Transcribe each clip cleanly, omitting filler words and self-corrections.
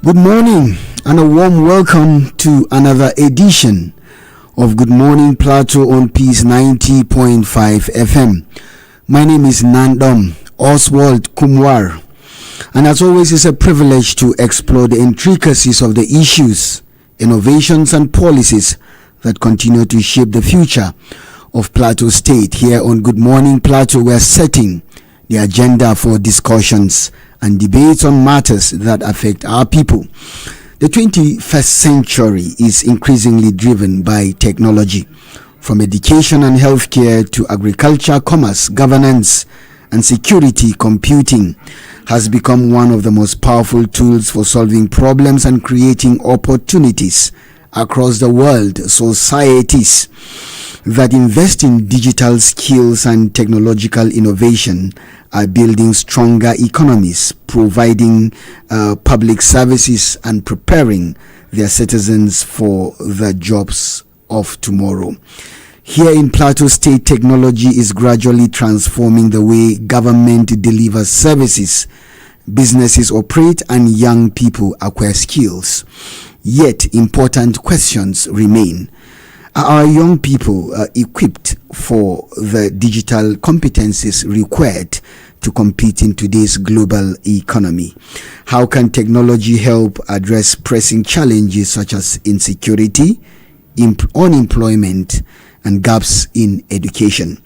Good morning and a warm welcome to another edition of Good Morning Plateau on Peace 90.5 FM. My name is Nandom Oswald Kumwar, and as always it's a privilege to explore the intricacies of the issues, innovations and policies that continue to shape the future of Plateau State. Here on Good Morning Plateau, we're setting the agenda for discussions and debates on matters that affect our people. The 21st century is increasingly driven by technology. From education and healthcare to agriculture, commerce, governance, and security, computing has become one of the most powerful tools for solving problems and creating opportunities across the world. Societies that invest in digital skills and technological innovation are building stronger economies, providing public services and preparing their citizens for the jobs of tomorrow. Here in Plateau State, technology is gradually transforming the way government delivers services, businesses operate, and young people acquire skills. Yet, important questions remain. Are our young people equipped for the digital competencies required to compete in today's global economy? How can technology help address pressing challenges such as insecurity, unemployment, and gaps in education?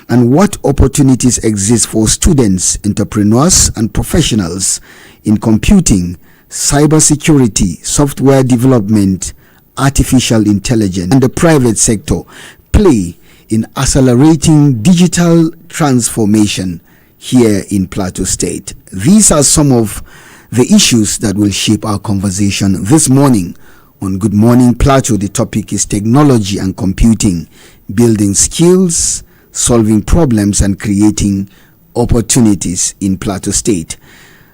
And what opportunities exist for students, entrepreneurs, and professionals in computing, cybersecurity, software development, artificial intelligence, and the private sector play in accelerating digital transformation here in Plateau State? These are some of the issues that will shape our conversation this morning on Good Morning Plateau. The topic is technology and computing, building skills, solving problems, and creating opportunities in Plateau State.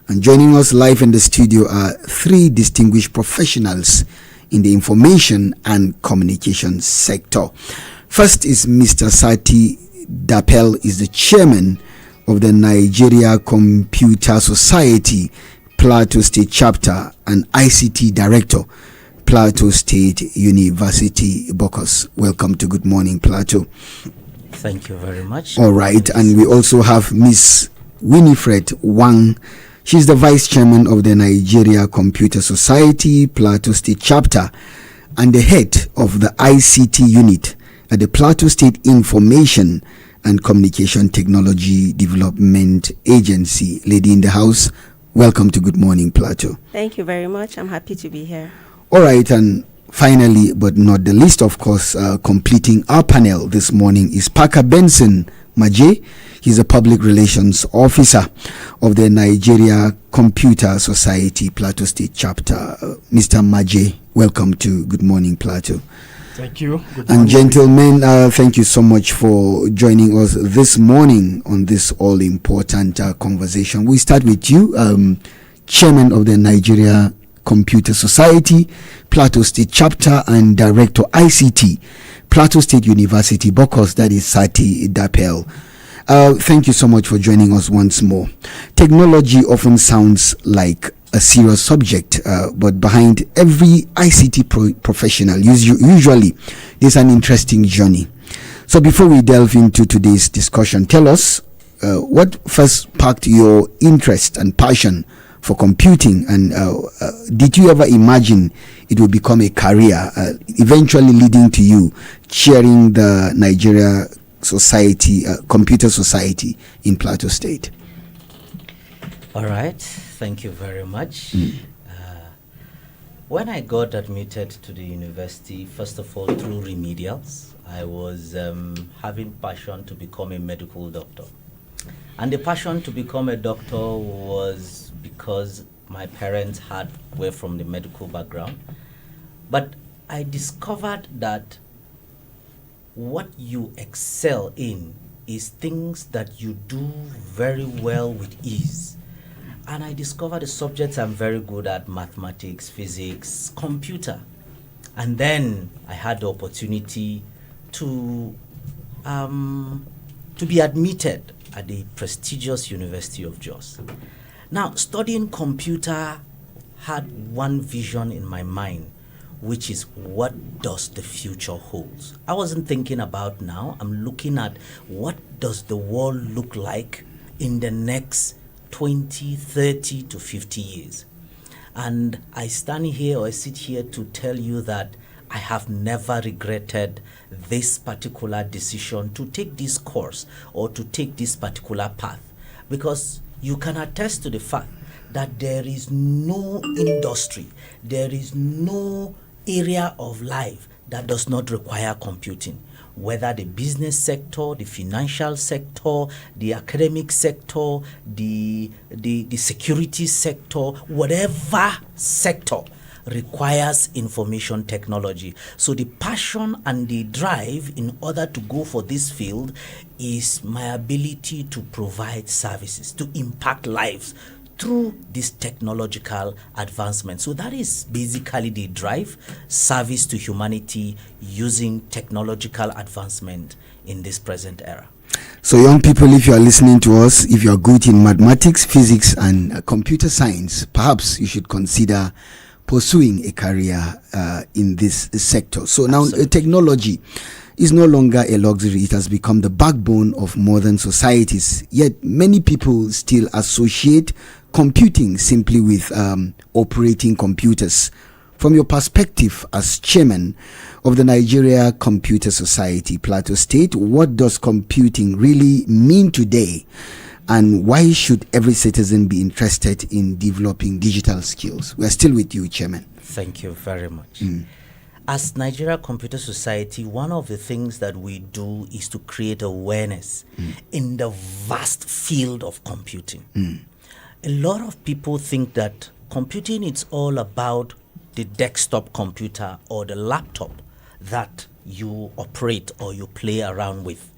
And joining us live in the studio are three distinguished professionals in the information and communication sector. First is Mr. Sati Dapel, is the chairman of the Nigeria Computer Society Plateau State Chapter and ICT Director, Plateau State University, Bokos. Welcome to Good Morning Plateau. Thank you very much. All right, and we also have Miss Winifred Wang. She's the vice chairman of the Nigeria Computer Society Plateau State Chapter and the head of the ICT unit at the Plateau State Information and Communication Technology Development Agency. Lady in the house, welcome to Good Morning Plateau. Thank you very much. I'm happy to be here. All right, and finally, but not the least, of course, completing our panel this morning is Parker Benson Maje. He's a public relations officer of the Nigeria Computer Society Plateau State Chapter. Mr. Maje, welcome to Good Morning Plateau. Thank you. Good and morning. Gentlemen, thank you so much for joining us this morning on this all-important conversation. We start with you, Chairman of the Nigeria Computer Society Plateau State Chapter and Director ICT Plateau State University, Bokos. That is Sati Dapel. Thank you so much for joining us once more. Technology often sounds like a serious subject, but behind every ICT professional, usually there's an interesting journey. So before we delve into today's discussion, tell us what first sparked your interest and passion for computing, and did you ever imagine it would become a career, eventually leading to you chairing the Nigeria Society, Computer Society in Plateau State? All right, thank you very much. When I got admitted to the university, first of all through remedials, I was having passion to become a medical doctor. And the passion to become a doctor was because my parents were from the medical background. But I discovered that what you excel in is things that you do very well with ease. And I discovered the subjects I'm very good at: mathematics, physics, computer. And then I had the opportunity to be admitted at the prestigious University of Jos. Now, studying computer had one vision in my mind, which is what does the future holds. I wasn't thinking about now. I'm looking at what does the world look like in the next 20, 30 to 50 years. And I stand here or I sit here to tell you that I have never regretted this particular decision to take this course or to take this particular path, because you can attest to the fact that there is no industry, there is no area of life that does not require computing. Whether the business sector, the financial sector, the academic sector, the security sector, whatever sector requires information technology. So the passion and the drive in order to go for this field is my ability to provide services, to impact lives through this technological advancement. So that is basically the drive, service to humanity using technological advancement in this present era. So young people, if you are listening to us, if you are good in mathematics, physics and computer science, perhaps you should consider pursuing a career in this sector. So now technology is no longer a luxury. It has become the backbone of modern societies. Yet many people still associate computing simply with operating computers. From your perspective as chairman of the Nigeria Computer Society, Plateau State, what does computing really mean today? And why should every citizen be interested in developing digital skills? We're still with you, Chairman. Thank you very much. As Nigeria Computer Society, one of the things that we do is to create awareness in the vast field of computing. A lot of people think that computing is all about the desktop computer or the laptop that you operate or you play around with.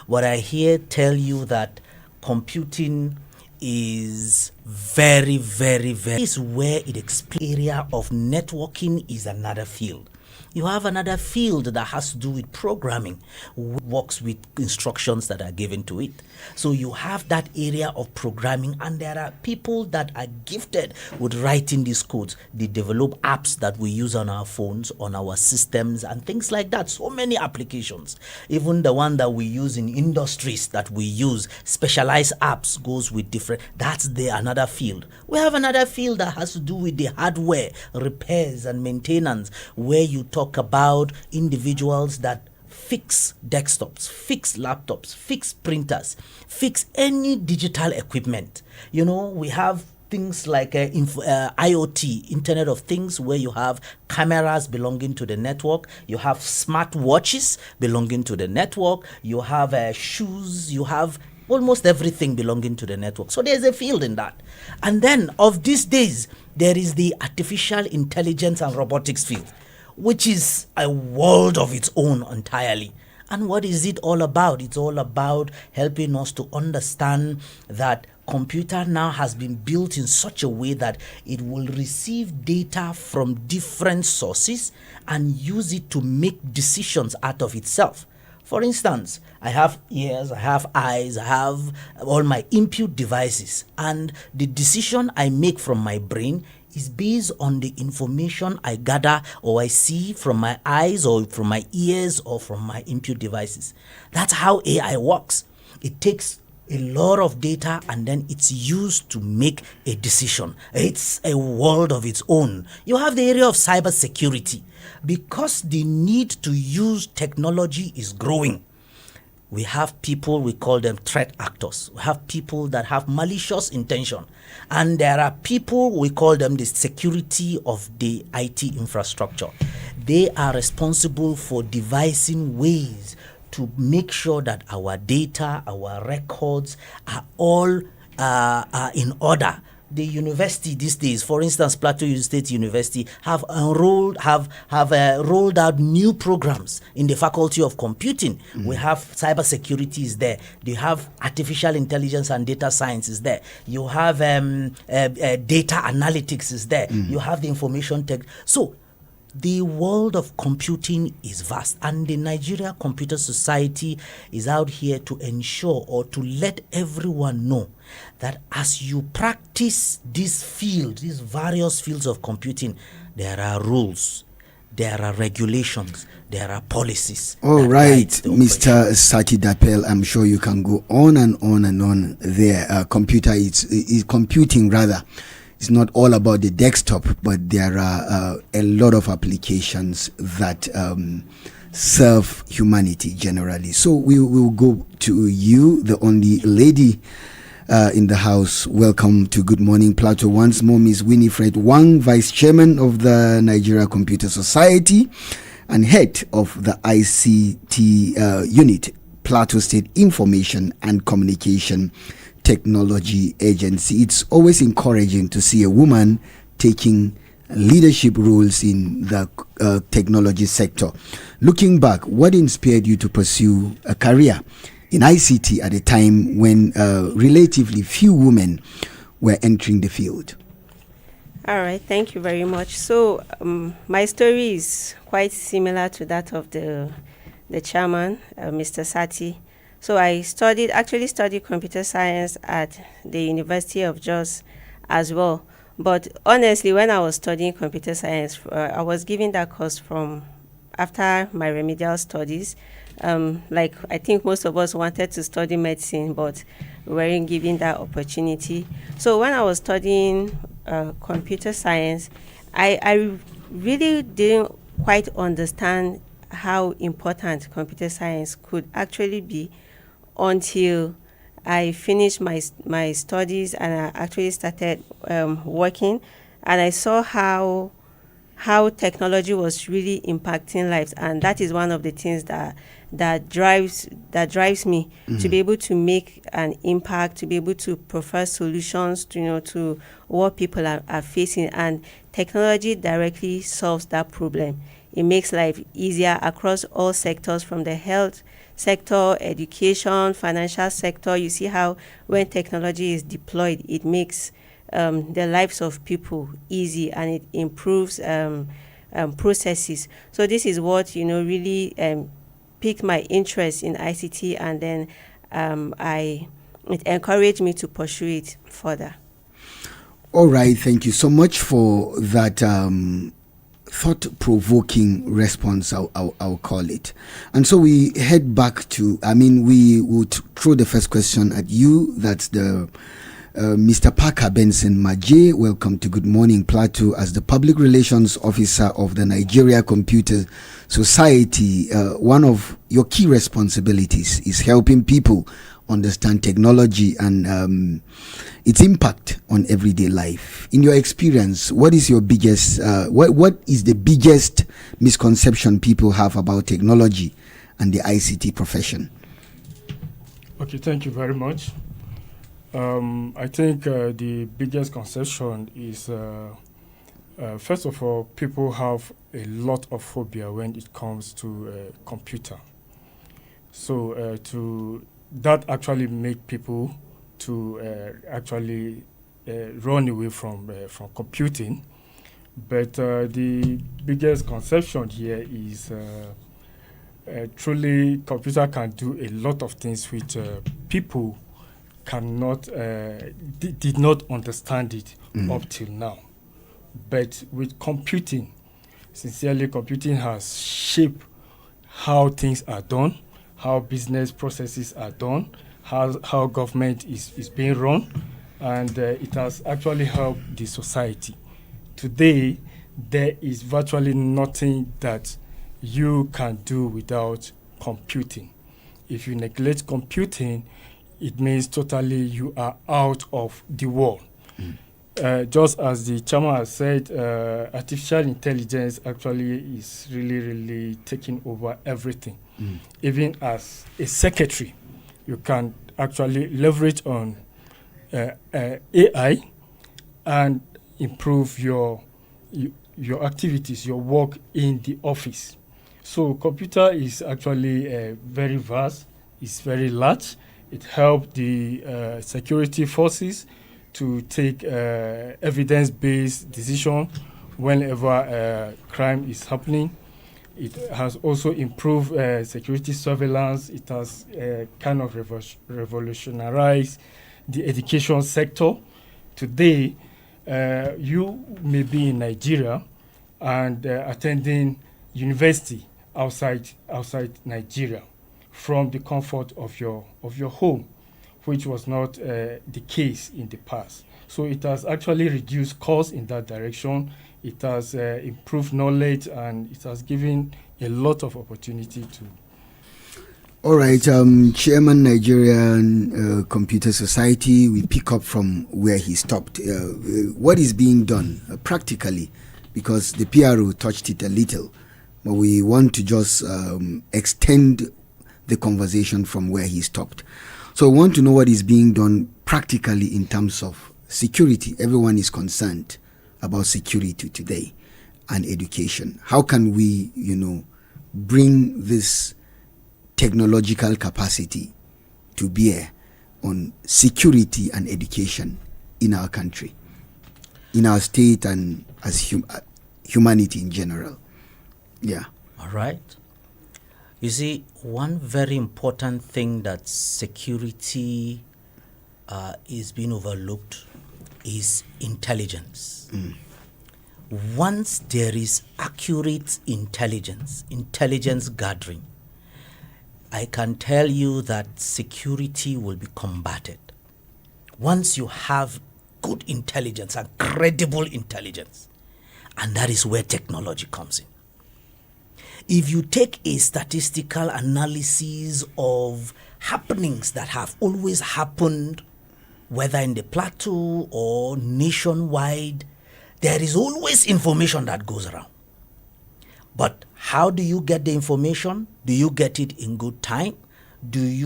What I hear tell you that computing is very, very, very is where it explains. Area of networking is another field. You have another field that has to do with programming, works with instructions that are given to it. So you have that area of programming, and there are people that are gifted with writing these codes. They develop apps that we use on our phones, on our systems, and things like that. So many applications. Even the one that we use in industries that we use, specialized apps goes with different. That's another field. We have another field that has to do with the hardware, repairs and maintenance, where you talk about individuals that fix desktops, fix laptops, fix printers, fix any digital equipment. You know, we have things like IoT, Internet of Things, where you have cameras belonging to the network, you have smart watches belonging to the network, you have shoes, you have almost everything belonging to the network. So there's a field in that. And then of these days, there is the artificial intelligence and robotics field, which is a world of its own entirely. And what is it all about? It's all about helping us to understand that computer now has been built in such a way that it will receive data from different sources and use it to make decisions out of itself. For instance, I have ears, I have eyes, I have all my input devices, and the decision I make from my brain is based on the information I gather or I see from my eyes or from my ears or from my input devices. That's how AI works. It takes a lot of data and then it's used to make a decision. It's a world of its own. You have the area of cybersecurity. Because the need to use technology is growing, we have people, we call them threat actors. We have people that have malicious intention. And there are people, we call them the security of the IT infrastructure. They are responsible for devising ways to make sure that our data, our records are all in order. The university these days, for instance, Plateau State University, have rolled out new programs in the Faculty of Computing. We have cybersecurity is there. You have artificial intelligence and data science is there. You have data analytics is there. You have the information tech. So the world of computing is vast, and the Nigeria Computer Society is out here to ensure or to let everyone know that as you practice this field, these various fields of computing, there are rules, there are regulations, there are policies. All right, Mr. Sati Dapel, I'm sure you can go on and on and on there. Computing rather. It's not all about the desktop, but there are a lot of applications that serve humanity generally. So we will go to you, the only lady in the house. Welcome to Good Morning Plateau once more, Ms. Winifred Wang, Vice Chairman of the Nigeria Computer Society and Head of the ICT Unit, Plateau State Information and Communication Technology Agency. It's always encouraging to see a woman taking leadership roles in the technology sector. Looking back, what inspired you to pursue a career in ICT at a time when relatively few women were entering the field? All right, thank you very much. So my story is quite similar to that of the chairman, Mr. Sati. So I actually studied computer science at the University of Jos as well. But honestly, when I was studying computer science, I was given that course from after my remedial studies. Like I think most of us wanted to study medicine, but we weren't given that opportunity. So when I was studying computer science, I really didn't quite understand how important computer science could actually be until I finished my studies and I actually started working, and I saw how technology was really impacting lives, and that is one of the things that drives me to be able to make an impact, to be able to provide solutions to what people are facing, and technology directly solves that problem. It makes life easier across all sectors, from the health sector, education, financial sector. You see how when technology is deployed, it makes the lives of people easy, and it improves processes. So this is what really piqued my interest in ICT, and then it encouraged me to pursue it further. All right, thank you so much for that thought-provoking response, I'll call it. And so we head back to, we would throw the first question at you. That's the Mr. Parker Benson Maje. Welcome to Good Morning Plateau. As the Public Relations Officer of the Nigeria Computer Society, one of your key responsibilities is helping people understand technology and its impact on everyday life. In your experience, what is your biggest, what is the biggest misconception people have about technology and the ICT profession? Okay, thank you very much. I think the biggest conception is, first of all, people have a lot of phobia when it comes to computer. So that actually make people to actually run away from computing. But the biggest conception here is truly computer can do a lot of things which people cannot did not understand it up till now. But with computing, sincerely, computing has shaped how things are done, how business processes are done, how government is being run, and it has actually helped the society. Today, there is virtually nothing that you can do without computing. If you neglect computing, it means totally you are out of the world. Just as the chairman has said, artificial intelligence actually is really taking over everything. Even as a secretary, you can actually leverage on AI and improve your activities, your work in the office. So computer is actually very vast, it's very large. It helps the security forces to take evidence-based decision whenever crime is happening. It has also improved security surveillance. It has kind of revolutionized the education sector. Today, you may be in Nigeria and attending university outside Nigeria from the comfort of your home, which was not the case in the past. So it has actually reduced costs in that direction. It has improved knowledge, and it has given a lot of opportunity to. All right, Chairman Nigerian Computer Society, we pick up from where he stopped. What is being done practically? Because the PRO touched it a little, but we want to just extend the conversation from where he stopped. So we want to know what is being done practically in terms of security. Everyone is concerned about security today and education. How can we, bring this technological capacity to bear on security and education in our country, in our state, and as humanity in general? Yeah. All right. You see, one very important thing that security is being overlooked is intelligence. Once there is accurate intelligence gathering, I can tell you that security will be combated. Once you have good intelligence and credible intelligence, and that is where technology comes in. If you take a statistical analysis of happenings that have always happened, whether in the plateau or nationwide, there is always information that goes around. But how do you get the information? Do you get it in good time?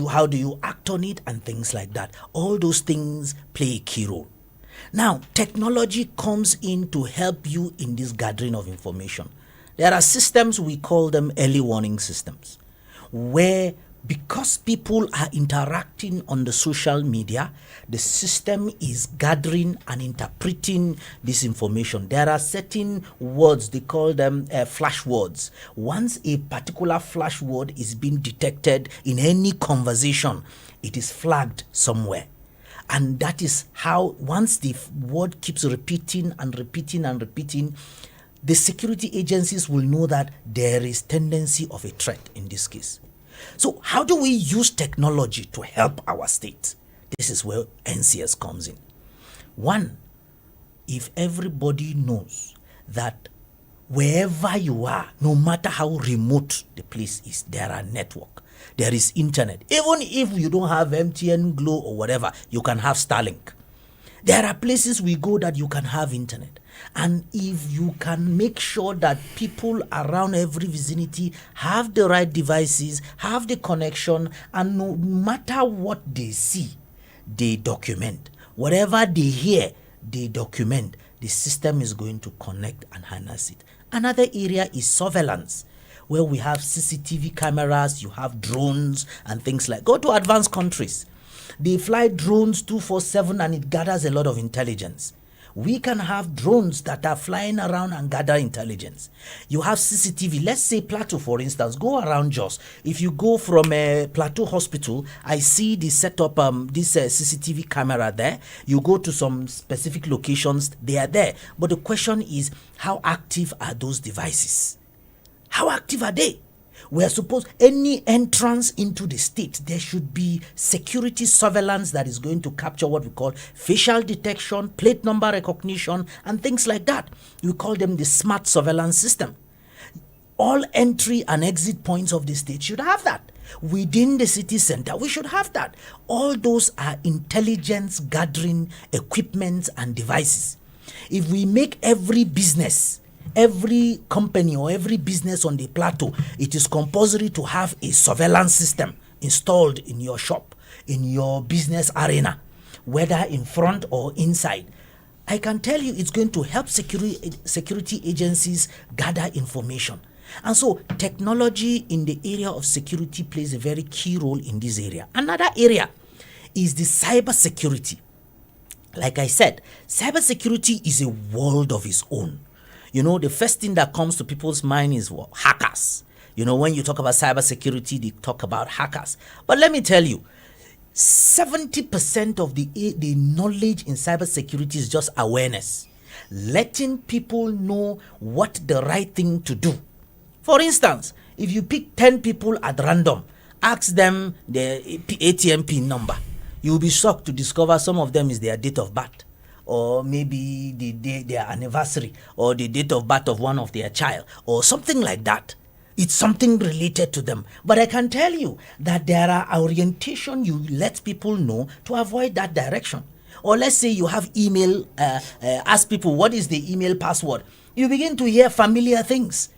How do you act on it, and things like that? All those things play a key role. Now, technology comes in to help you in this gathering of information. There are systems, we call them early warning systems, where because people are interacting on the social media, the system is gathering and interpreting this information. There are certain words, they call them flash words. Once a particular flash word is being detected in any conversation, it is flagged somewhere. And that is how, once the word keeps repeating and repeating and repeating, the security agencies will know that there is tendency of a threat in this case. So how do we use technology to help our state? This is where NCS comes in. One, if everybody knows that wherever you are, no matter how remote the place is, there are network, there is internet. Even if you don't have MTN, Glo or whatever, you can have Starlink. There are places we go that you can have internet. And if you can make sure that people around every vicinity have the right devices, have the connection, and no matter what they see, they document. Whatever they hear, they document. The system is going to connect and harness it. Another area is surveillance, where we have CCTV cameras, you have drones and things like. Go to advanced countries. They fly drones 24/7 and it gathers a lot of intelligence. We can have drones that are flying around and gather intelligence. You have CCTV. Let's say Plateau, for instance. Go around Jos. If you go from a Plateau hospital, I see the set up this CCTV camera there. You go to some specific locations, they are there. But the question is, how active are those devices? How active are they? We are supposed, any entrance into the state, there should be security surveillance that is going to capture what we call facial detection, plate number recognition, and things like that. We call them the smart surveillance system. All entry and exit points of the state should have that. Within the city center, we should have that. All those are intelligence gathering equipment and devices. If we make every business, every company or every business on the plateau, it is compulsory to have a surveillance system installed in your shop, in your business arena, whether in front or inside. I can tell you it's going to help security agencies gather information. And so technology in the area of security plays a very key role in this area. Another area is the cyber security. Like I said, cybersecurity is a world of its own. The first thing that comes to people's mind is what? Hackers. When you talk about cybersecurity, they talk about hackers. But let me tell you, 70% of the knowledge in cybersecurity is just awareness. Letting people know what the right thing to do. For instance, if you pick 10 people at random, ask them their ATM PIN number, you'll be shocked to discover some of them is their date of birth, or maybe their anniversary, or the date of birth of one of their child, or something like that. It's something related to them. But I can tell you that there are orientation you let people know to avoid that direction. Or let's say you have email, ask people, what is the email password? You begin to hear familiar things.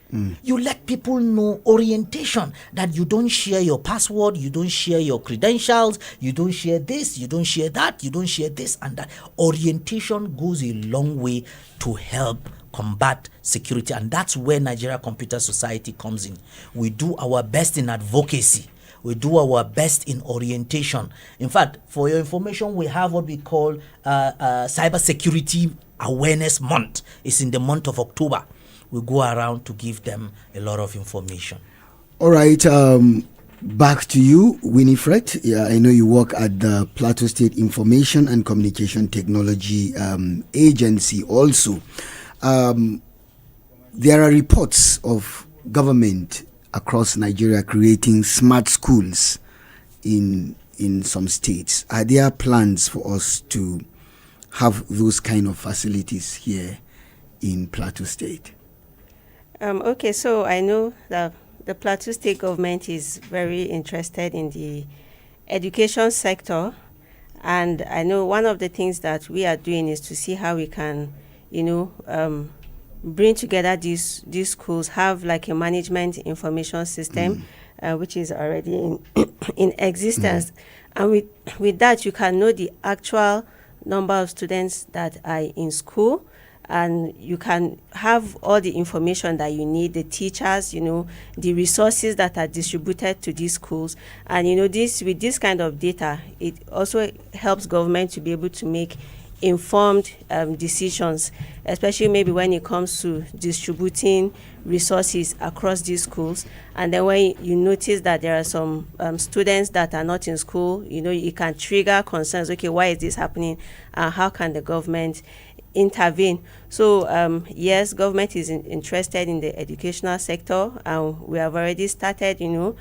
You let people know orientation, that you don't share your password, you don't share your credentials, you don't share this, you don't share that, you don't share this and that. Orientation goes a long way to help combat security, and that's where Nigeria Computer Society comes in. We do our best in advocacy. We do our best in orientation. In fact, for your information, we have what we call Cybersecurity Awareness Month. It's in the month of October. We go around to give them a lot of information. All right. Back to you, Winifred. Yeah, I know you work at the Plateau State Information and Communication Technology Agency also. There are reports of government across Nigeria creating smart schools in some states. Are there plans for us to have those kind of facilities here in Plateau State? Okay, so I know that the Plateau State government is very interested in the education sector, and I know one of the things that we are doing is to see how we can, bring together these schools, have like a management information system, which is already in existence, and with that you can know the actual number of students that are in school, and you can have all the information that you need, the teachers, the resources that are distributed to these schools. And with this kind of data, it also helps government to be able to make informed decisions, especially maybe when it comes to distributing resources across these schools. And then when you notice that there are some students that are not in school, you can trigger concerns. Okay, why is this happening? How can the government intervene? So yes, government is interested in the educational sector, and we have already started to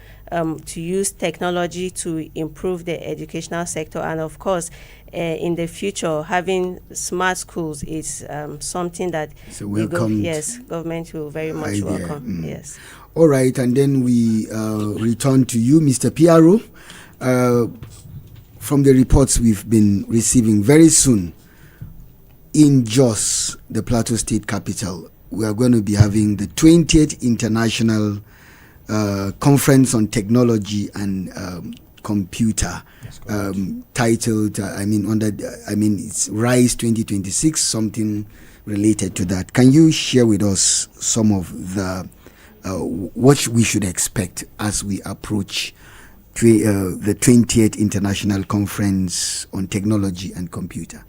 use technology to improve the educational sector. And of course, in the future, having smart schools is something that government will very much welcome. Yes. All right, and then we return to you, Mr. Piaro. From the reports we've been receiving, very soon in Jos, the Plateau State capital, we are going to be having the 20th International Conference on Technology and Computer, titled, it's RISE 2026, something related to that. Can you share with us some of the what we should expect as we approach the 20th International Conference on Technology and Computer?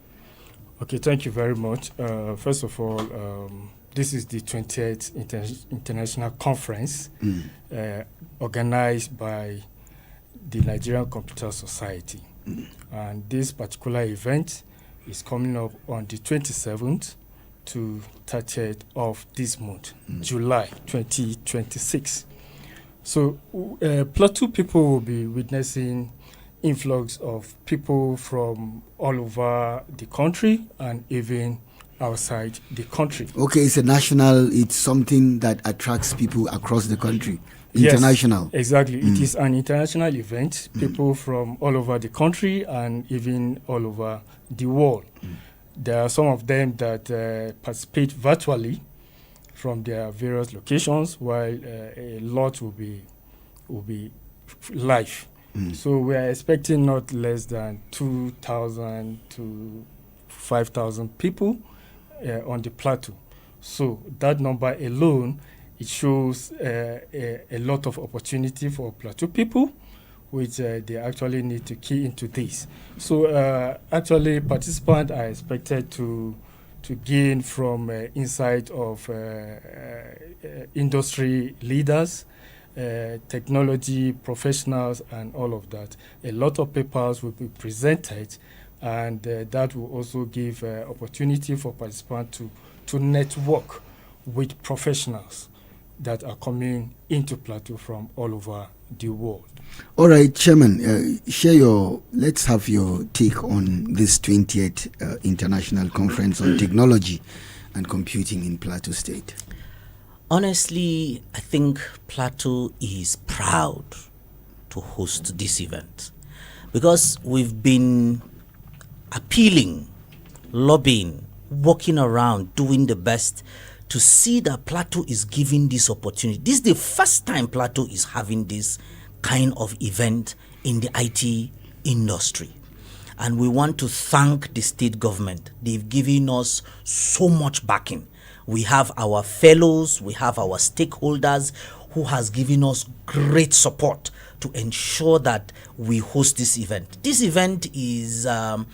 Okay, thank you very much. First of all, this is the 20th International Conference organized by the Nigerian Computer Society. And this particular event is coming up on the 27th to 30th of this month, July 2026. So Plateau people will be witnessing influx of people from all over the country and even outside the country. Okay, it's something that attracts people across the country. International. Yes, exactly. It is an international event. People from all over the country and even all over the world. There are some of them that participate virtually from their various locations, while a lot will be live. So we are expecting not less than 2,000 to 5,000 people on the plateau. So that number alone, it shows a lot of opportunity for plateau people, which they actually need to key into this. So actually, participants are expected to to gain from insight of industry leaders, technology professionals, and all of that. A lot of papers will be presented, and that will also give opportunity for participants to network with professionals that are coming into Plateau from all over the world. All right, Chairman, let's have your take on this 20th International Conference on Technology and Computing in Plateau State. Honestly, I think Plateau is proud to host this event because we've been appealing, lobbying, walking around, doing the best to see that Plateau is giving this opportunity. This is the first time Plateau is having this kind of event in the IT industry. And we want to thank the state government. They've given us so much backing. We have our fellows, we have our stakeholders who has given us great support to ensure that we host this event. This event is a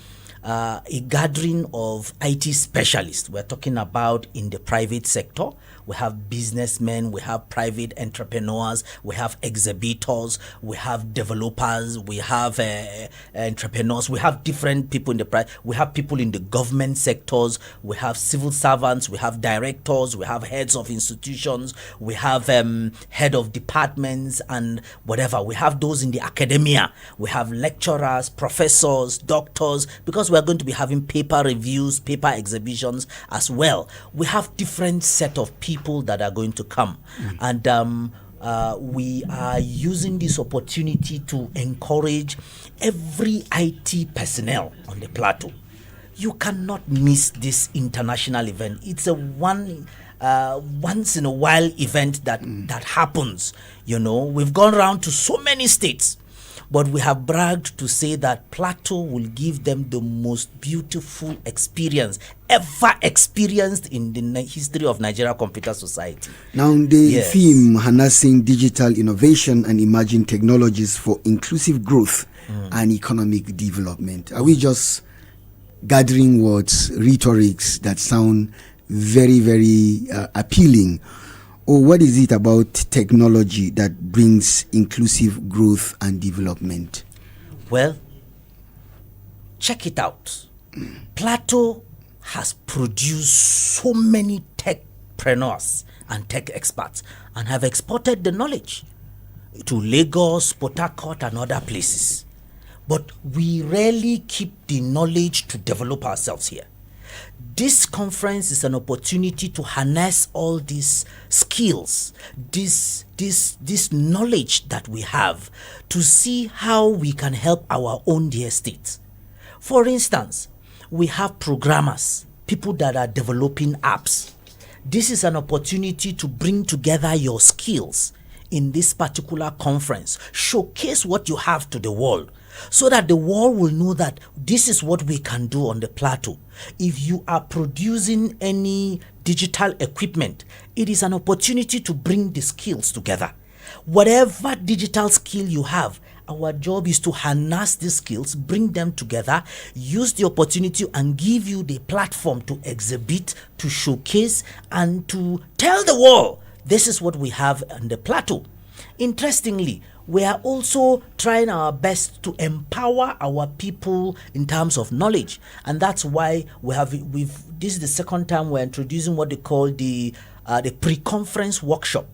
gathering of IT specialists. We're talking about in the private sector. We have businessmen, we have private entrepreneurs, we have exhibitors, we have developers, we have entrepreneurs, we have different people in the we have people in the government sectors, we have civil servants, we have directors, we have heads of institutions, we have head of departments and whatever. We have those in the academia, we have lecturers, professors, doctors, because we're going to be having paper reviews, paper exhibitions as well. We have different set of people that are going to come, and we are using this opportunity to encourage every IT personnel on the plateau. You cannot miss this international event. It's a once in a while event that happens. You know, we've gone around to so many states, but we have bragged to say that Plateau will give them the most beautiful experience ever experienced in the history of Nigeria Computer Society. Now, the theme harnessing digital innovation and emerging technologies for inclusive growth and economic development. Are we just gathering words, rhetorics that sound very, very appealing? Or what is it about technology that brings inclusive growth and development? Well, check it out. Plateau has produced so many techpreneurs and tech experts and have exported the knowledge to Lagos, Port Harcourt, and other places. But we rarely keep the knowledge to develop ourselves here. This conference is an opportunity to harness all these skills, this knowledge that we have, to see how we can help our own dear state. For instance, we have programmers, people that are developing apps. This is an opportunity to bring together your skills in this particular conference, showcase what you have to the world, so that the world will know that this is what we can do on the plateau. If you are producing any digital equipment, it is an opportunity to bring the skills together. Whatever digital skill you have, our job is to harness these skills, bring them together, use the opportunity and give you the platform to exhibit, to showcase, and to tell the world this is what we have on the plateau. Interestingly, we are also trying our best to empower our people in terms of knowledge, and that's why this is the second time we're introducing what they call the pre-conference workshop.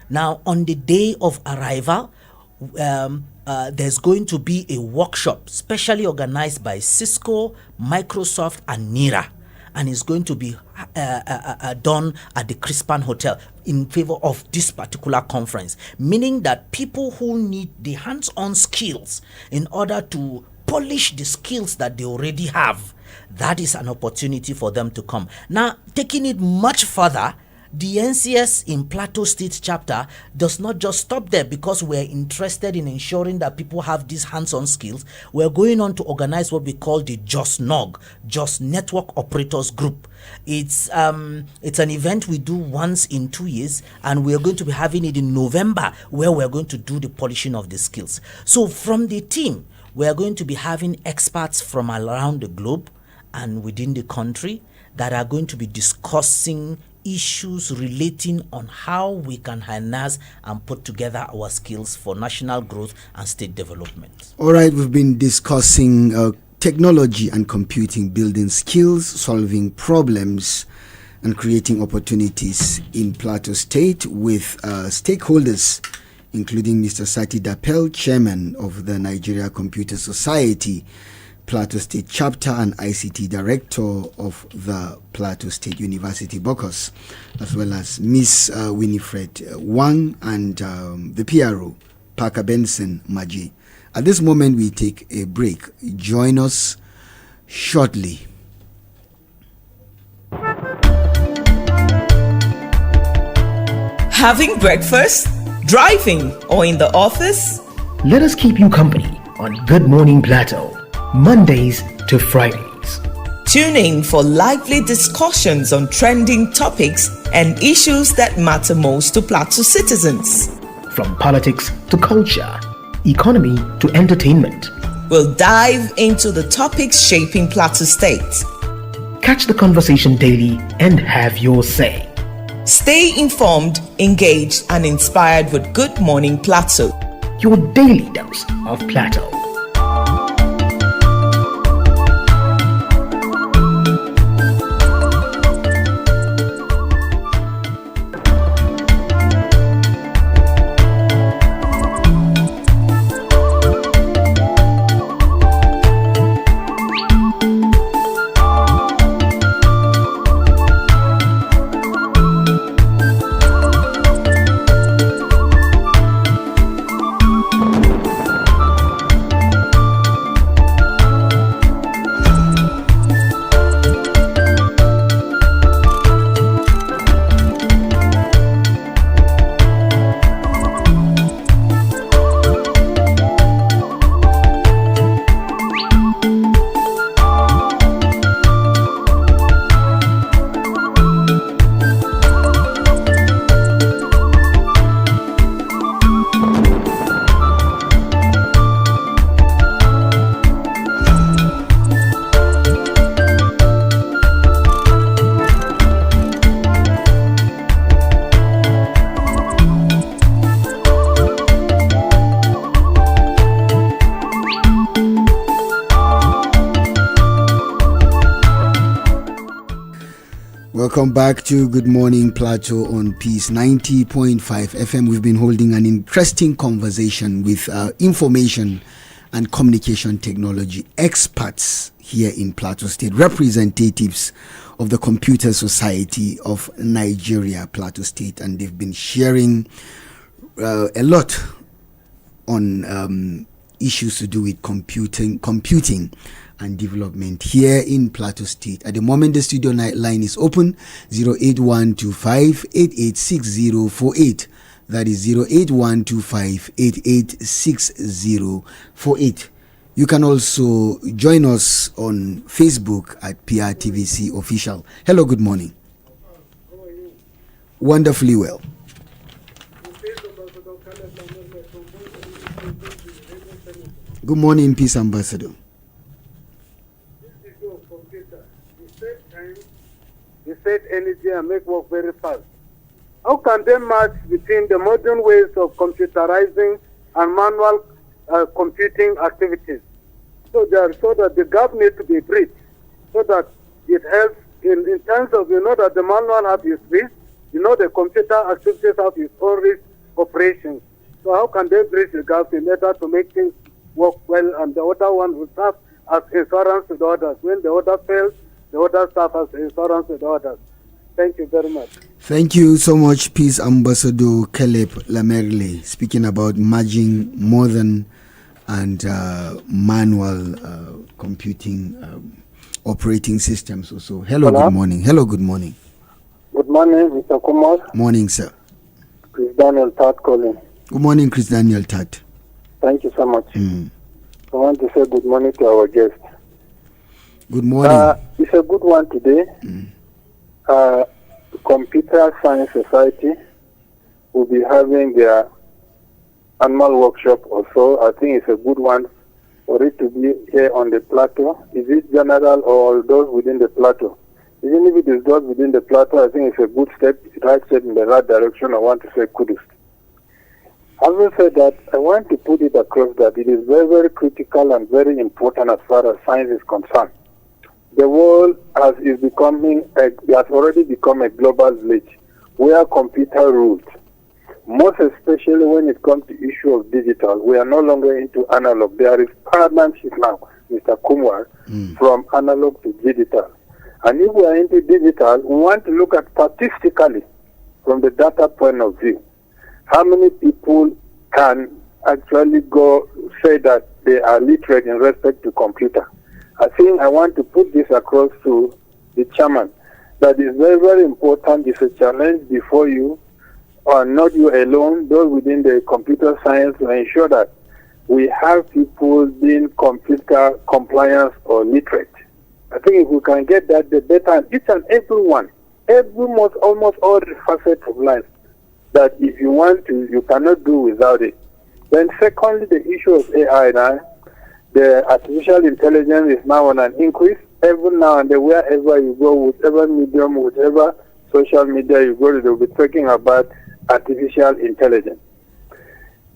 Now, on the day of arrival, there's going to be a workshop specially organized by Cisco, Microsoft, and NIRA, and it's going to be done at the Crispan Hotel in favor of this particular conference, meaning that people who need the hands-on skills in order to polish the skills that they already have, that is an opportunity for them to come. Now, taking it much further, the NCS in Plateau State chapter does not just stop there, because we're interested in ensuring that people have these hands-on skills. We're going on to organize what we call the JOS-NOG, JOS Network Operators Group. It's an event we do once in 2 years, and we're going to be having it in November, where we're going to do the polishing of the skills. So from the team, we're going to be having experts from around the globe and within the country that are going to be discussing issues relating on how we can harness and put together our skills for national growth and state development. All right, we've been discussing technology and computing, building skills, solving problems, and creating opportunities in Plateau State with stakeholders, including Mr. Sati Dapel, Chairman of the Nigeria Computer Society, Plateau State Chapter, and ICT Director of the Plateau State University, Bokos, as well as Miss Winifred Wang and the PRO, Parker Benson Maji. At this moment, we take a break. Join us shortly. Having breakfast, driving, or in the office? Let us keep you company on Good Morning Plateau, Mondays to Fridays. Tune in for lively discussions on trending topics and issues that matter most to Plateau citizens. From politics to culture, economy to entertainment, we'll dive into the topics shaping Plateau State. Catch the conversation daily and have your say. Stay informed, engaged, and inspired with Good Morning Plateau, your daily dose of Plateau. Welcome back to Good Morning Plateau on Peace 90.5 FM. We've been holding an interesting conversation with information and communication technology experts here in Plateau State, representatives of the Computer Society of Nigeria, Plateau State, and they've been sharing a lot on issues to do with computing and development here in Plateau State. At the moment, the studio line is open, 08125886048. That is 08125886048. You can also join us on Facebook at PRTVC Official. Hello, good morning. How are you? Wonderfully well. Good morning, Peace Ambassador. They save energy and make work very fast. How can they match between the modern ways of computerizing and manual computing activities? So that the gap needs to be bridged, so that it helps in terms of, that the manual have its risk, the computer activities have its own risk operations. So how can they bridge the gap in order to make things work well, and the other one will serve as insurance to the others. When the other fails, the other serve as insurance to the others. Thank you very much. Thank you so much, Peace Ambassador Caleb Lamerle, speaking about merging modern and manual computing operating systems also. Hello, good morning. Hello, good morning. Good morning, Mr. Kumar. Morning, sir. Chris Daniel Tat calling. Good morning, Chris Daniel Tat. Thank you so much. I want to say good morning to our guest. Good morning. It's a good one today. Computer Science Society will be having their annual workshop also. I think it's a good one for it to be here on the plateau. Is it general or those within the plateau? Even if it is just within the plateau, I think it's a good step, it's the right step in the right direction. I want to say kudos. Having said that, I want to put it across that it is very, very critical and very important as far as science is concerned. The world has already become a global village where computer rules. Most especially when it comes to issue of digital, we are no longer into analog. There is paradigm shift now, Mr. Kumwar, from analog to digital. And if we are into digital, we want to look at statistically from the data point of view. How many people can actually go say that they are literate in respect to computer? I think I want to put this across to the chairman. That is very, very important. It's a challenge before you, or not you alone, those within the computer science, to ensure that we have people being computer compliant or literate. I think if we can get that, the better. And each and everyone, almost all the facets of life, that if you want to, you cannot do without it. Then secondly, the issue of AI now, the artificial intelligence is now on an increase. Every now and then, wherever you go, whatever medium, whatever social media you go to, they'll be talking about artificial intelligence.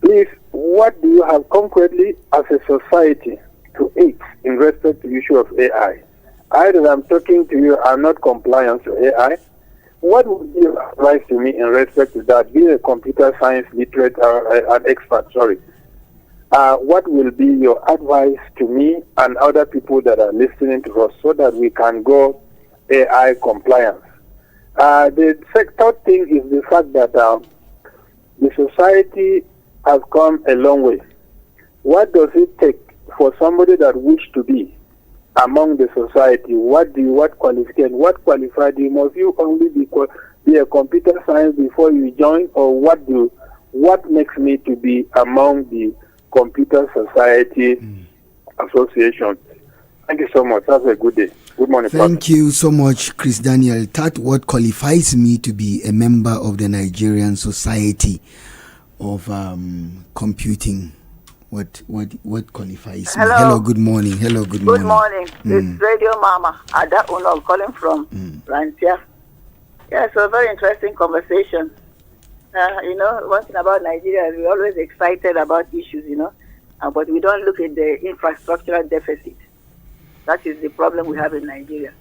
Please, what do you have concretely as a society to aid in respect to the issue of AI? I that I'm talking to you are not compliant to AI. What would you advise to me in respect to that, being a computer science literate, an expert, what will be your advice to me and other people that are listening to us so that we can go AI compliance? The third thing is the fact that the society has come a long way. What does it take for somebody that wish to be among the society? What qualified? Must you only be a computer science before you join, or what makes me to be among the Computer Society Association? Thank you so much. Have a good day. Good morning. Thank you so much, Chris Daniel. That what qualifies me to be a member of the Nigerian Society of Computing. What qualifies me? Hello, good morning. Good morning. It's Radio Mama Ada Uno calling from Rantia. Yeah, so very interesting conversation. One thing about Nigeria is we're always excited about issues, but we don't look at the infrastructural deficit. That is the problem we have in Nigeria.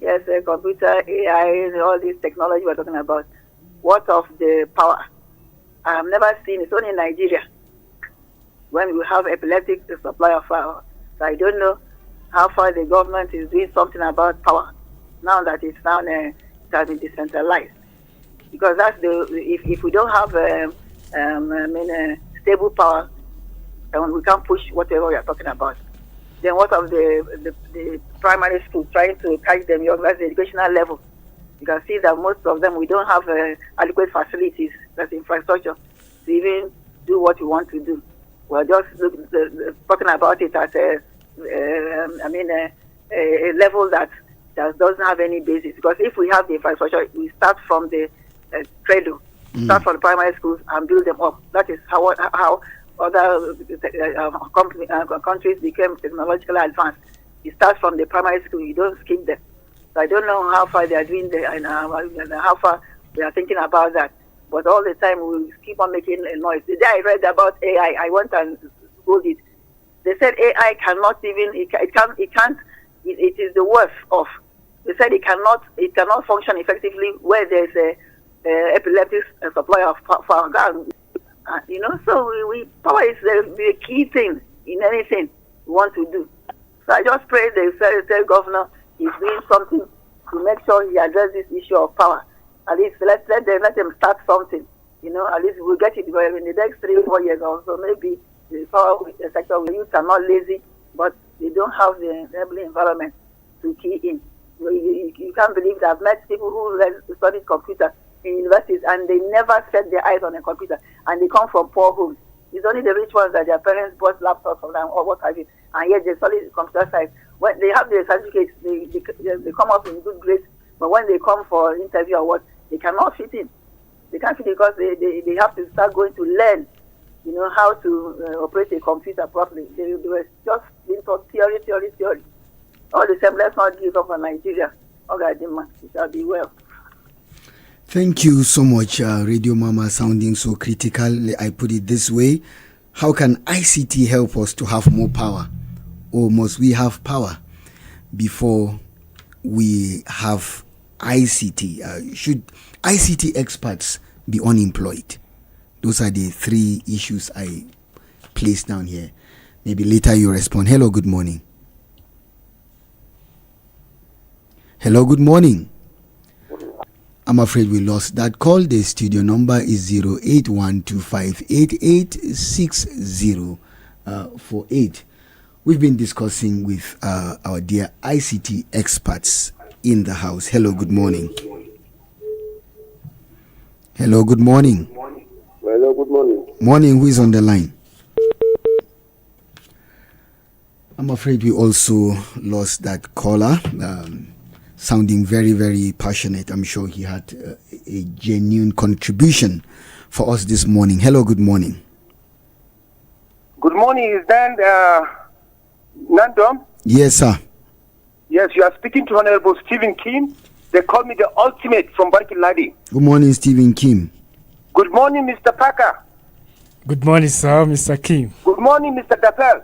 Yes, computer, AI, all this technology we're talking about. What of the power? I have never seen, it's only in Nigeria, when we have epileptic supply of power. So I don't know how far the government is doing something about power now that it has been decentralized. Because that's if we don't have stable power, and we can't push whatever we are talking about. Then what of the primary schools, trying to catch them young, that's the educational level. You can see that most of them, we don't have adequate facilities, that's infrastructure, to even do what we want to do. We're just talking about it at a level that doesn't have any basis. Because if we have the infrastructure, we start from the cradle, start from the primary schools and build them up. That is how other countries became technologically advanced. You start from the primary school, you don't skip them. So I don't know how far they are doing there and how far they are thinking about that. But all the time we keep on making a noise. The day I read about AI, I went and Googled it. They said AI cannot even, it is the worst of. They said it cannot function effectively where there's a epileptic supply of power. So power is the key thing in anything we want to do. So I just pray the federal governor is doing something to make sure he addresses this issue of power. At least let them start something. At least we'll get it in the next 3-4 years or so. Maybe the power sector, the youth are not lazy, but they don't have the enabling environment to key in. You can't believe that I've met people who studied computer in universities and they never set their eyes on a computer, and they come from poor homes. It's only the rich ones that their parents bought laptops for them or what have you, and yet they study computer science. When they have their certificates, they come up in good grades, but when they come for interview or what, they cannot fit in. They can't fit in because they have to start going to learn, how to operate a computer properly. They were just being taught theory. All the same, let's not give up on Nigeria. Ogadima, you shall be well. Thank you so much, Radio Mama, sounding so critical. I put it this way. How can ICT help us to have more power? Or must we have power before we have ICT? Should ICT experts be unemployed? Those are the three issues I placed down here. Maybe later you respond. Hello, good morning. Hello, good morning. I'm afraid we lost that call. The studio number is 08125886048. We've been discussing with our dear ICT experts in the house. Hello, good morning. Hello, good morning. Hello, good morning. Morning, who is on the line? I'm afraid we also lost that caller. Sounding very, very passionate. I'm sure he had a genuine contribution for us this morning. Hello, good morning. Good morning, is that Nandom? Yes, sir. Yes, you are speaking to Honorable Stephen Kim. They call me the ultimate from Barkiladi. Good morning, Stephen Kim. Good morning, Mr. Parker. Good morning, sir, Mr. Kim. Good morning, Mr. Dapel.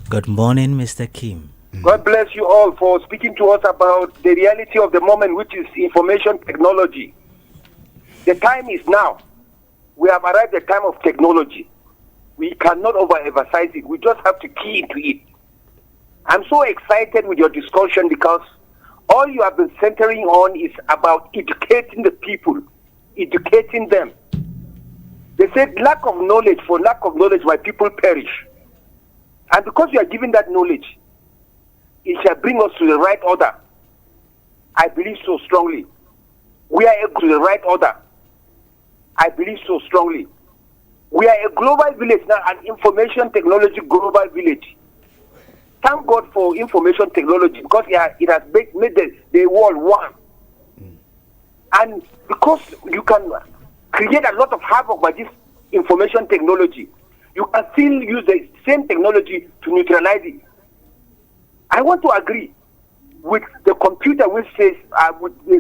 Good morning, Mr. Kim. God bless you all for speaking to us about the reality of the moment, which is information technology. The time is now. We have arrived at the time of technology. We cannot overemphasize it. We just have to key into it. I'm so excited with your discussion because all you have been centering on is about educating the people, educating them. They said lack of knowledge, for lack of knowledge, my people perish. And because you are giving that knowledge, it shall bring us to the right order. I believe so strongly. We are to the right order. I believe so strongly. We are a global village now, an information technology global village. Thank God for information technology because it has made the world one. And because you can create a lot of havoc by this information technology, you can still use the same technology to neutralize it. I want to agree with the computer which says, with the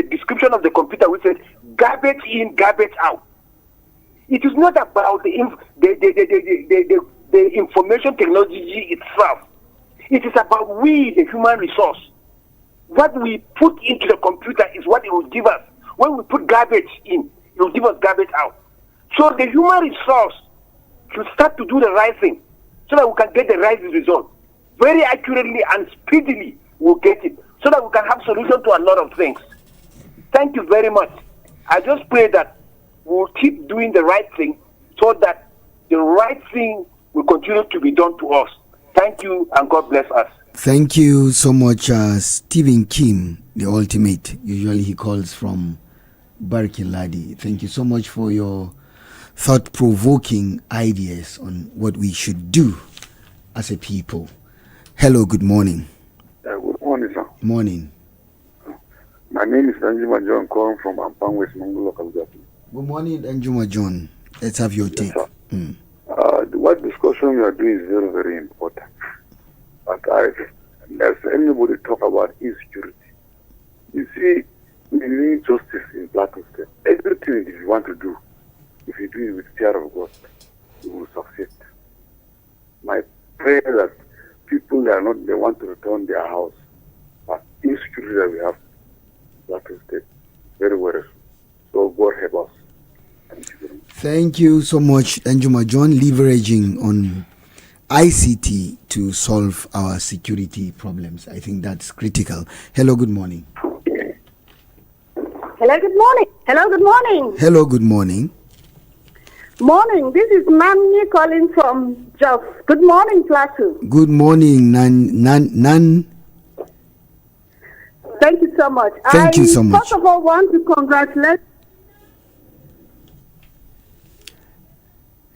description of the computer which says, garbage in, garbage out. It is not about the information technology itself. It is about we, the human resource. What we put into the computer is what it will give us. When we put garbage in, it will give us garbage out. So the human resource should start to do the right thing so that we can get the right result. Very accurately and speedily we'll get it so that we can have solution to a lot of things. Thank you very much. I just pray that we'll keep doing the right thing so that the right thing will continue to be done to us. Thank you and God bless us. Thank you so much, Stephen Kim, the ultimate. Usually he calls from Barkiladi. Thank you so much for your thought-provoking ideas on what we should do as a people. Hello, good morning. Good morning, sir. Morning. My name is Anjuma John, calling from Ampang, West Mongo local government. Good morning, Anjuma John. Let's have your take. Yes, what discussion we are doing is very, very important. But as anybody talk about insecurity, you see, we need justice in Plateau State. Everything that you want to do, if you do it with fear of God, you will succeed. My prayer that people they want to return their house, but insecurity that we have in Plateau State, very worrisome. So God help us. Thank you very much. Thank you so much, Anjuma John, leveraging on ICT to solve our security problems. I think that's critical. Hello, good morning. Hello, good morning. Hello, good morning. Hello, good morning. Morning. This is Nani calling from Jos. Good morning, Plateau. Good morning, Nan. Thank you so much. Thank you so much. First of all, want to congratulate.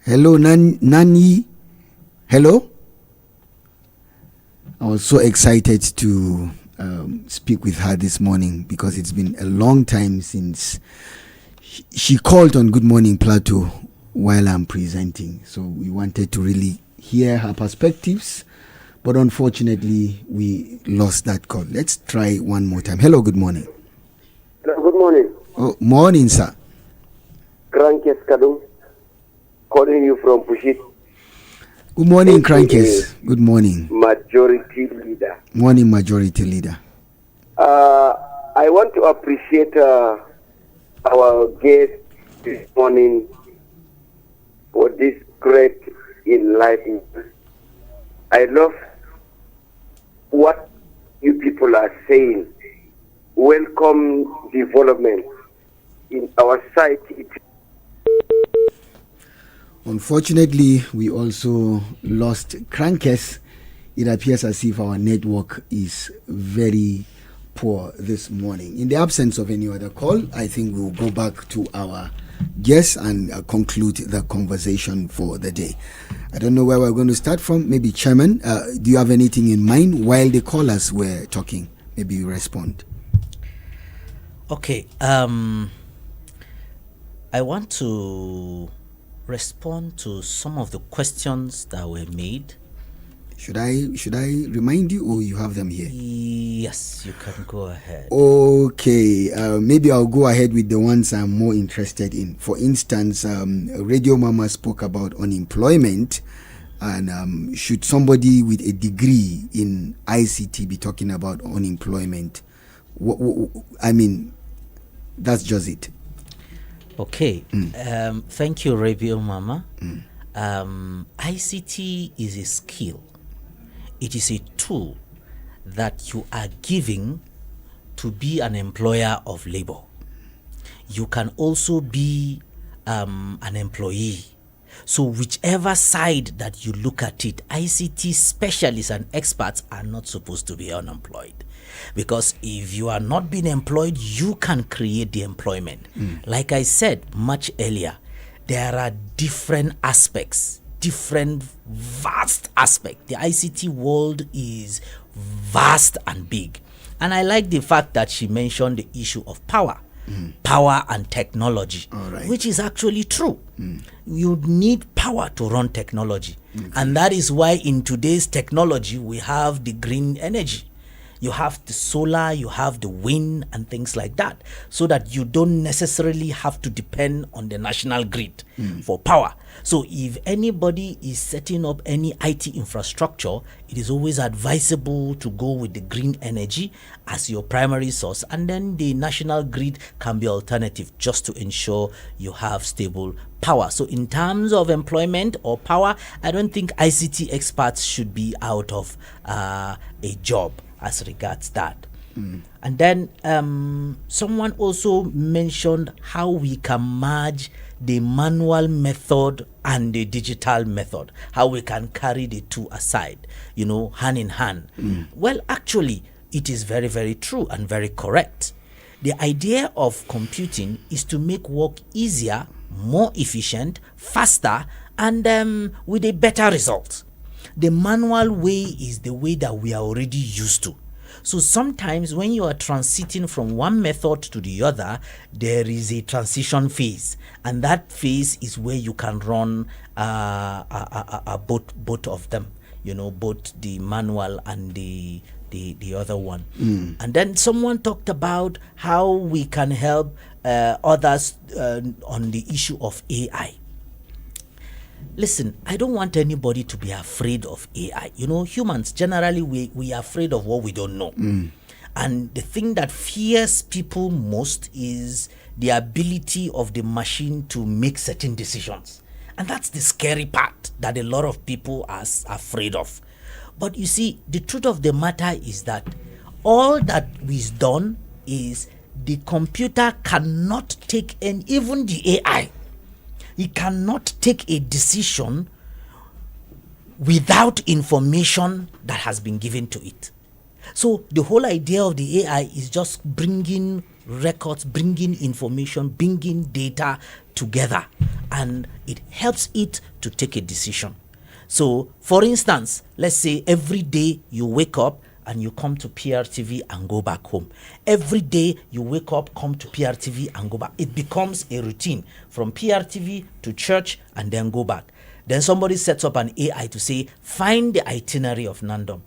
Hello, Nani. Hello. I was so excited to speak with her this morning because it's been a long time since she called on Good Morning Plateau while I'm presenting. So we wanted to really hear her perspectives, but unfortunately, we lost that call. Let's try one more time. Hello, good morning. Hello, good morning. Oh, morning, sir. Krankes Kadum, calling you from Pushit. Good morning, Krankes. Good morning. Majority Leader. Morning, Majority Leader. I want to appreciate our guest this morning for this great enlightenment. I love what you people are saying. Welcome development in our society. Unfortunately, we also lost Krankes. It appears as if our network is very poor this morning. In the absence of any other call, I think we'll go back to our guests and conclude the conversation for the day. I don't know where we're going to start from. Maybe Chairman, do you have anything in mind while the callers were talking? Maybe you respond. Okay. I want to respond to some of the questions that were made. Should I remind you, or you have them here? Yes, you can go ahead. Okay, maybe I'll go ahead with the ones I'm more interested in. For instance, Radio Mama spoke about unemployment, and should somebody with a degree in ICT be talking about unemployment? I mean, that's just it. Okay, thank you, Radio Mama. ICT is a skill. It is a tool that you are giving to be an employer of labor. You can also be an employee. So whichever side that you look at it, ICT specialists and experts are not supposed to be unemployed. Because if you are not being employed, you can create the employment. Like I said much earlier, there are different aspects, different vast aspects. The ICT world is vast and big. And I like the fact that she mentioned the issue of power and technology, which is actually true. You need power to run technology. And that is why in today's technology, we have the green energy. You have the solar, you have the wind and things like that, so that you don't necessarily have to depend on the national grid for power. So if anybody is setting up any IT infrastructure, it is always advisable to go with the green energy as your primary source, and then the national grid can be alternative just to ensure you have stable power. So in terms of employment or power, I don't think ICT experts should be out of a job as regards that. And then someone also mentioned how we can merge the manual method and the digital method, how we can carry the two aside, hand in hand. Well, actually, it is very, very true and very correct. The idea of computing is to make work easier, more efficient, faster, and with a better result. The manual way is the way that we are already used to. So sometimes when you are transiting from one method to the other, there is a transition phase, and that phase is where you can run both of them, both the manual and the other one. And then someone talked about how we can help others on the issue of AI. Listen, I don't want anybody to be afraid of AI. Humans, generally, we are afraid of what we don't know. And the thing that fears people most is the ability of the machine to make certain decisions. And that's the scary part that a lot of people are afraid of. But you see, the truth of the matter is that all that is done is the computer cannot take, and even the AI, it cannot take a decision without information that has been given to it. So the whole idea of the AI is just bringing records, bringing information, bringing data together, and it helps it to take a decision. So for instance, let's say every day you wake up and you come to PRTV and go back home. Every day you wake up, come to PRTV and go back. It becomes a routine from PRTV to church and then go back. Then somebody sets up an AI to say, find the itinerary of Nandom.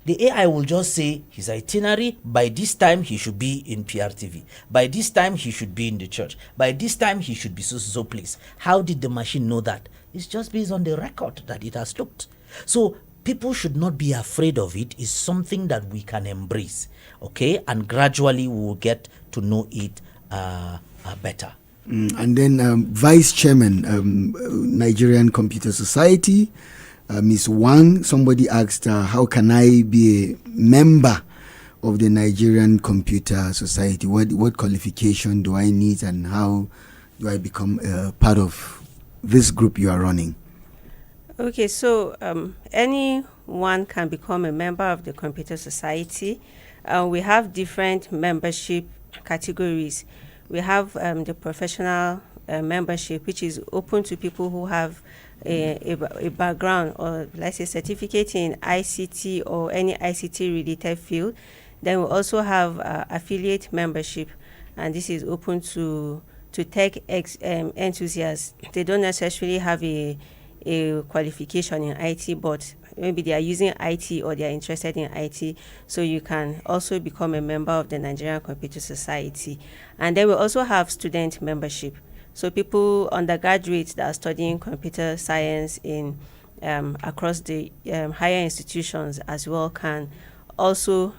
The AI will just say his itinerary, by this time he should be in PRTV. By this time he should be in the church. By this time he should be so place. How did the machine know that? It's just based on the record that it has looked. So people should not be afraid of it. It's something that we can embrace, okay? And gradually we will get to know it better. And then Vice Chairman, Nigerian Computer Society, Ms. Wang, somebody asked, how can I be a member of the Nigerian Computer Society? What qualification do I need, and how do I become part of this group you are running? Okay, so anyone can become a member of the Computer Society. We have different membership categories. We have the professional membership, which is open to people who have a background, or let's say certificate in ICT or any ICT related field. Then we also have affiliate membership, and this is open to tech enthusiasts. They don't necessarily have a qualification in IT, but maybe they are using IT or they are interested in IT, so you can also become a member of the Nigerian Computer Society. And then we also have student membership. So people, undergraduates that are studying computer science in across the higher institutions as well, can also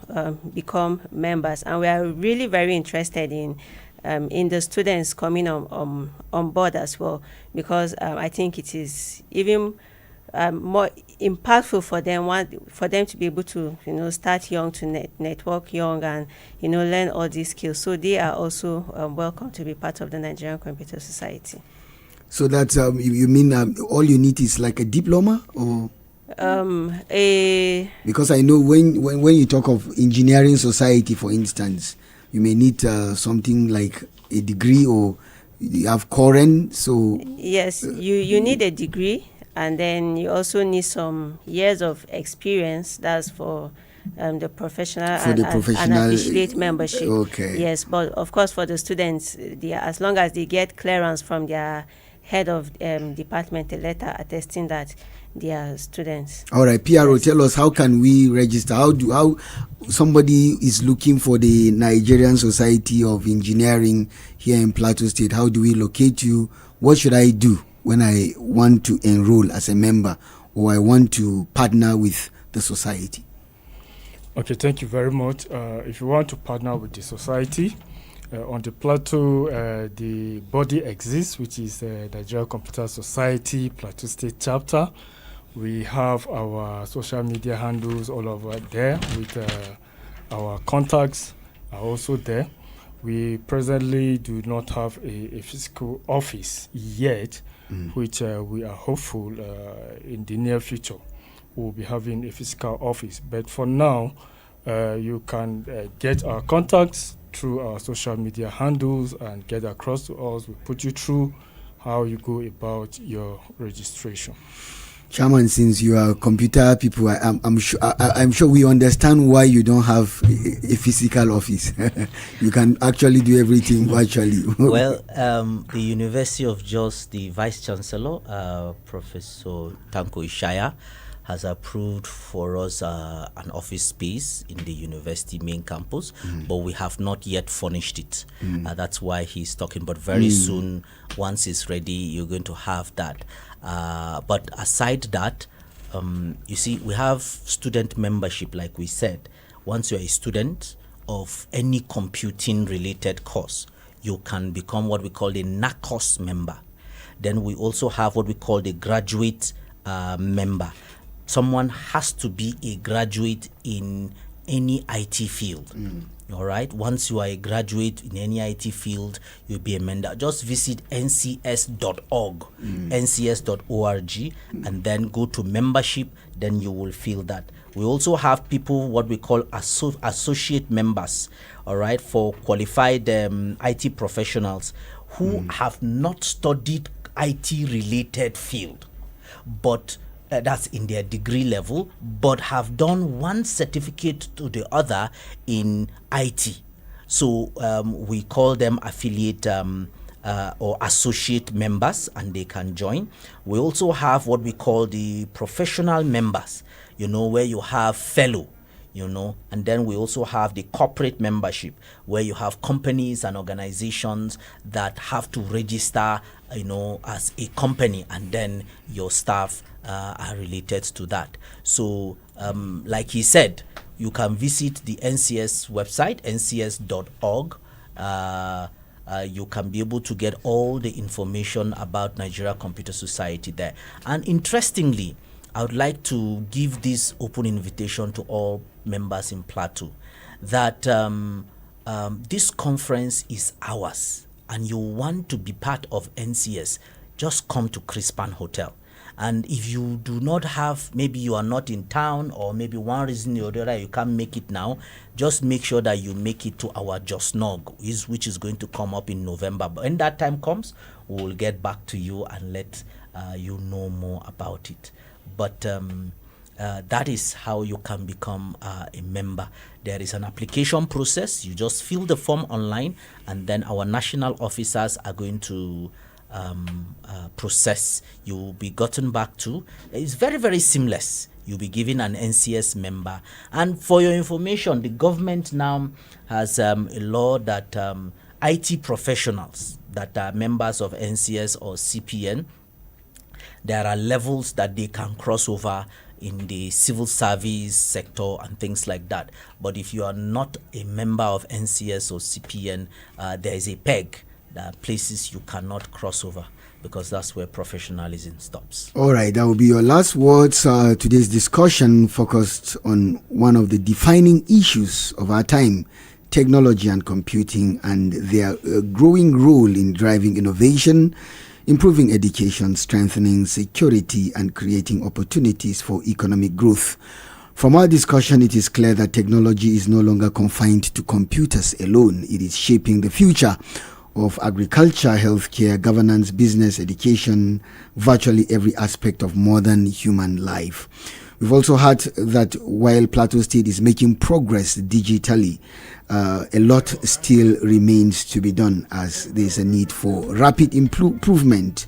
become members. And we are really very interested in the students coming on board as well, because I think it is even more impactful for them to be able to start young, to network young, and learn all these skills. So they are also welcome to be part of the Nigerian Computer Society. So that's you mean all you need is like a diploma, or because I know when you talk of engineering society, for instance, you may need something like a degree, or you have current. So yes, you need a degree. And then you also need some years of experience. That's for the professional and affiliate membership. Okay. Yes, but of course for the students, as long as they get clearance from their head of department, a letter attesting that they are students. All right, PRO, yes. Tell us, how can we register? How somebody is looking for the Nigerian Society of Engineering here in Plateau State? How do we locate you? What should I do when I want to enroll as a member, or I want to partner with the society? Okay, thank you very much. If you want to partner with the society, on the Plateau, the body exists, which is the Nigerian Computer Society Plateau State Chapter. We have our social media handles all over there, with our contacts are also there. We presently do not have a physical office yet, which we are hopeful in the near future we'll be having a physical office. But for now, you can get our contacts through our social media handles and get across to us. We put you through how you go about your registration. Chairman, since you are computer people, I'm sure we understand why you don't have a physical office. You can actually do everything virtually. Well, the University of Jos, the Vice Chancellor, Professor Tanko Ishaya, has approved for us an office space in the university main campus, but we have not yet furnished it. That's why he's talking, but very soon, once it's ready, you're going to have that. But aside that, you see, we have student membership, like we said. Once you're a student of any computing related course, you can become what we call a NACOS member. Then we also have what we call the graduate member. Someone has to be a graduate in any IT field. All right. Once you are a graduate in any IT field, you'll be a member. Just visit ncs.org, ncs.org, and then go to membership. Then you will feel that. We also have people what we call associate members. All right, for qualified IT professionals who have not studied IT related field, but that's in their degree level, but have done one certificate to the other in IT. So we call them affiliate or associate members, and they can join. We also have what we call the professional members, where you have fellow, and then we also have the corporate membership, where you have companies and organizations that have to register, as a company, and then your staff are related to that. So, like he said, you can visit the NCS website, ncs.org. You can be able to get all the information about Nigeria Computer Society there. And interestingly, I would like to give this open invitation to all members in Plateau that this conference is ours, and you want to be part of NCS, just come to Crispan Hotel. And if you do not have, maybe you are not in town, or maybe one reason or the other you can't make it now, just make sure that you make it to our Josnog, which is going to come up in November. But when that time comes, we will get back to you and let you know more about it. But that is how you can become a member. There is an application process. You just fill the form online, and then our national officers are going to process. You will be gotten back to. It's very, very seamless. You'll be given an NCS member. And for your information, the government now has a law that IT professionals that are members of NCS or CPN, there are levels that they can cross over in the civil service sector and things like that. But if you are not a member of NCS or CPN, there is a peg, that places you cannot cross over, because that's where professionalism stops. All right, that will be your last words. Today's discussion focused on one of the defining issues of our time, technology and computing, and their growing role in driving innovation, improving education, strengthening security, and creating opportunities for economic growth. From our discussion, it is clear that technology is no longer confined to computers alone. It is shaping the future of agriculture, healthcare, governance, business, education, virtually every aspect of modern human life. We've also heard that while Plateau State is making progress digitally, a lot still remains to be done, as there's a need for rapid improvement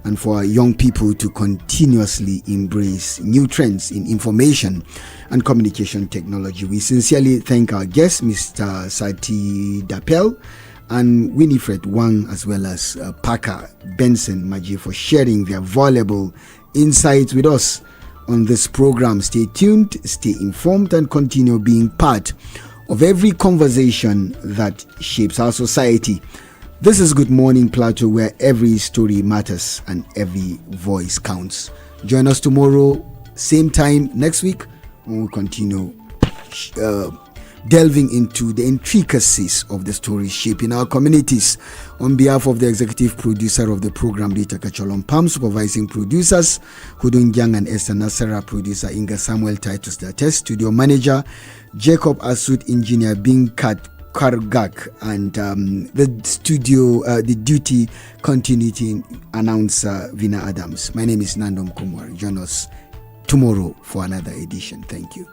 and for young people to continuously embrace new trends in information and communication technology. We sincerely thank our guest, Mr. Sati Dapel, and Winifred Wang, as well as Parker Benson Maji, for sharing their valuable insights with us on this program. Stay tuned, stay informed, and continue being part of every conversation that shapes our society. This is Good Morning Plateau, where every story matters and every voice counts. Join us tomorrow, same time next week, when we continue delving into the intricacies of the stories shaping our communities. On behalf of the executive producer of the program, Rita Kacholompam, supervising producers Hudun Gyang and Esther Nasara, producer Inga Samuel Titus Dates, studio manager Jacob Asud, engineer Binkat Kargak, and the duty continuity announcer Vina Adams. My name is Nandom Kumar. Join us tomorrow for another edition. Thank you.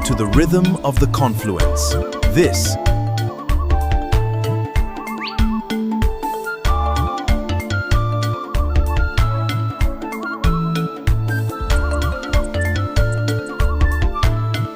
To the rhythm of the confluence. This